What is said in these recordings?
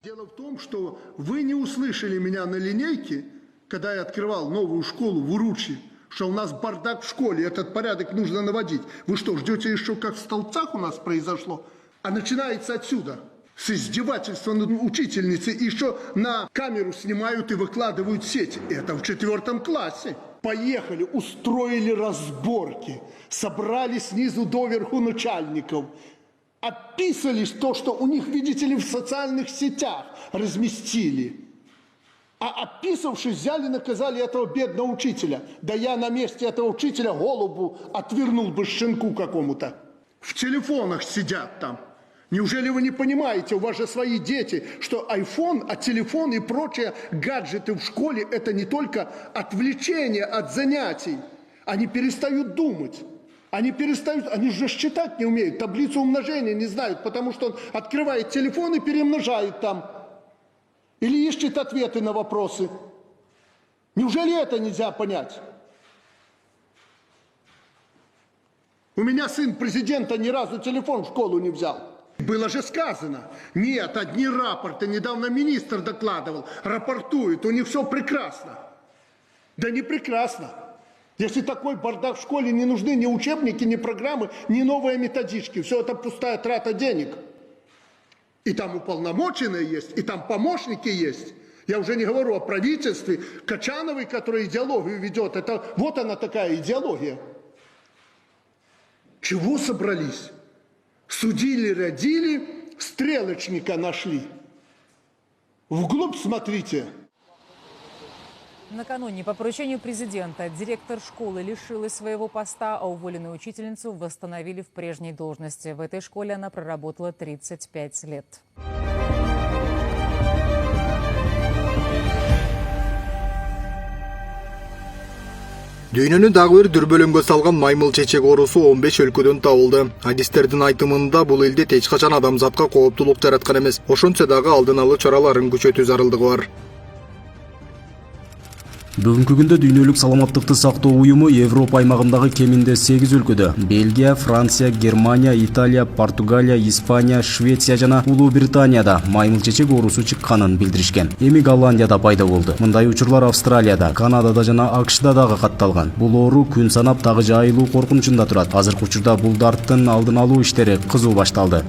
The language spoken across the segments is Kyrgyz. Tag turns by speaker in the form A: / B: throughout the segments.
A: Дело в том, что вы не услышали меня на линейке, когда я открывал новую школу в Уручи, что у нас бардак в школе, этот порядок нужно наводить. Вы что, ждете еще, как в Столбцах у нас произошло? А начинается отсюда, с издевательства над учительницей, и еще на камеру снимают и выкладывают в сеть. Это в 4 классе. Поехали, устроили разборки, собрали снизу доверху начальников, описались то, что у них, видите ли, в социальных сетях разместили. А описавшись, взяли, наказали этого бедного учителя. Да я на месте этого учителя голову отвернул бы щенку какому-то. В телефонах сидят там. Неужели вы не понимаете, у вас же свои дети, что iPhone, а телефон и прочие гаджеты в школе – это не только отвлечение от занятий. Они перестают думать. Они же считать не умеют, таблицу умножения не знают, потому что он открывает телефон и перемножает там. Или ищет ответы на вопросы. Неужели это нельзя понять? У меня сын президента ни разу телефон в школу не взял. Было же сказано. Нет, одни рапорты. Недавно министр докладывал. Рапортует. У них все прекрасно. Да не прекрасно. Если такой бардак в школе, не нужны ни учебники, ни программы, ни новые методички. Все это пустая трата денег. И там уполномоченные есть, и там помощники есть. Я уже не говорю о правительстве. Качановой, который идеологию ведет, это вот она такая идеология. Чего собрались? Судили, родили, стрелочника нашли. Вглубь смотрите.
B: Накануне по поручению президента директор школы лишилась своего поста, а уволенную учительницу восстановили в прежней должности. В этой школе она проработала 35 лет.
C: Дүйнөнү дагы бир дүрбөлөңгө салган маймыл чечек оорусу 15 өлкөдөн табылды. Адистердин айтымында бул элде эч качан адамзатка кооптулук жараткан эмес. Ошончо дагы алдын алуу чараларын күчөтүү зарылдыгы бар.
D: Бүгүнкү күндө дүйнөлүк саламаттыкты сактоо уюму Европа аймагындагы кеминде 8 өлкөдө Бельгия, Франция, Германия, Италия, Португалия, Испания, Швеция жана Улуу Британияда маймыл чечек оорусу чыкканын билдиришкен. Эми Голландияда пайда болду. Мындай учурлар Австралияда, Канадада жана АКШда дагы катталган. Бул оору күн санап дагы жайылуу коркунучунда турат. Азыркы учурда бул дарттын алдын алуу иштери кызуу башталды.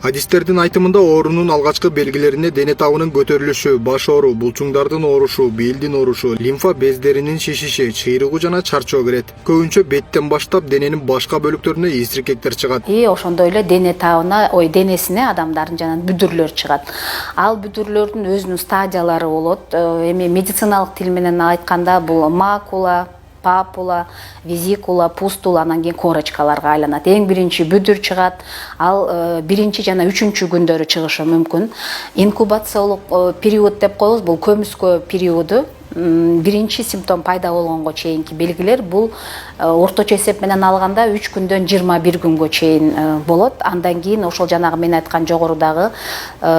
C: Адистердин айтымында оорунун алгачкы белгилерине дене табынын көтөрүлүшү, баш оору, булчуңдардын оорушу, белдин оорушу, лимфа бездеринин шишиши, чыйрыгуу жана чарчоо кирет. Көбүнчө беттен баштап дененин башка бөлүктөрүнө ийсиркектер чыгат.
E: Ошондой эле дене табына, денесине адамдардын жана бүдүрлөр чыгат. Ал бүдүрлөрдүн өзүнүн стадиялары болот. Эми медициналык тил менен айтканда бул макула, папула, визикула, пустула, анан кийин корочкаларга айланат. Эң биринчи бүдүр чыгат. Ал биринчи жана үчүнчү күндөрү чыгышы мүмкүн. Инкубациялык период деп коебуз, бул көмүскө периоду. Биринчи симптом пайда болгонго чейинки белгилер бул орточо эсеп менен алганда 3 күндөн 21 күнгө чейин болот. Андан кийин ошол жанагы мен айткан жогорудагы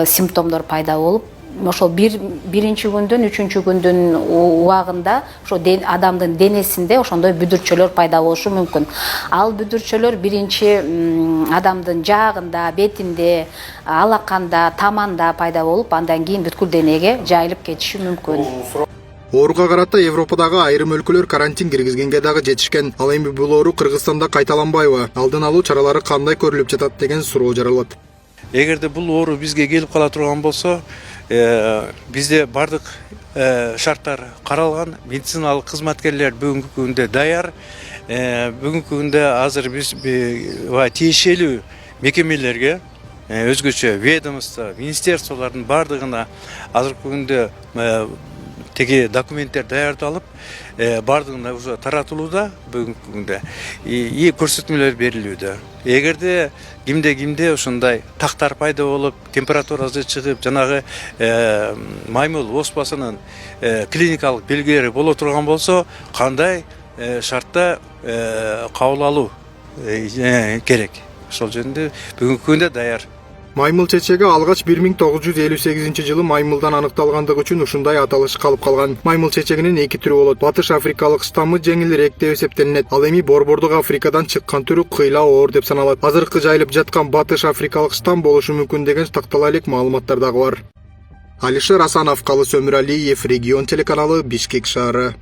E: симптомдор пайда болуп, ошол биринчи күндөн 3-үчү күндүн убагында ошо адамдын денесинде ошондой бүдүрчөлөр пайда болушу мүмкүн. Ал бүдүрчөлөр биринчи адамдын жаагында, бетинде, алаканда, таманда пайда болуп, андан кийин бүткүл денеге жайылып кетиши мүмкүн.
C: Ооруга карата Европадагы айрым өлкөлөр карантин киргизгенге дагы жетишкен. Ал эми бул оору Кыргызстанда кайталанбайбы? Алдын алуу чаралары кандай көрүлүп жатат деген суроо жаралат.
F: Эгерде бул оору бизге келип кала турган болсо, бизде бардык шарттар каралган, медициналык кызматкерлер бүгүнкү күндө даяр. Бүгүнкү күндө азыр биз тиешелүү мекемелерге, өзгөчө ведомство, министерстволордун бардыгына азыркы күндө теги документтер даярдалып, бардыгына уже таратылууда бүгүнкү күндө. И көрсөтмөлөр берилүүдө. Эгерде кимде ошондой тактар пайда болуп, температурасы чыгып, жанагы маймыл оспасынын клиникалык белгилери боло турган болсо, кандай шартта кабыл алуу керек. Ошол жөнүндө бүгүнкү күндө даяр.
C: Маймыл чечеги алгач 1958 маймылдан аныкталгандыгы үчүн ушундай аталыш калып калган. Маймыл чечегинин эки түрү болот. Батыш африкалык штаммы жеңилирээк деп эсептелинет. Ал эми борбордук Африкадан чыккан түрү кыйла оор деп саналат. Азыркы жайылып жаткан батыш африкалык штамм болушу мүмкүн деген тактала элек маалыматтар дагы бар. Алишер Асанов, Калыс Өмүралиев, Регион телеканалы, Бишкек шаары.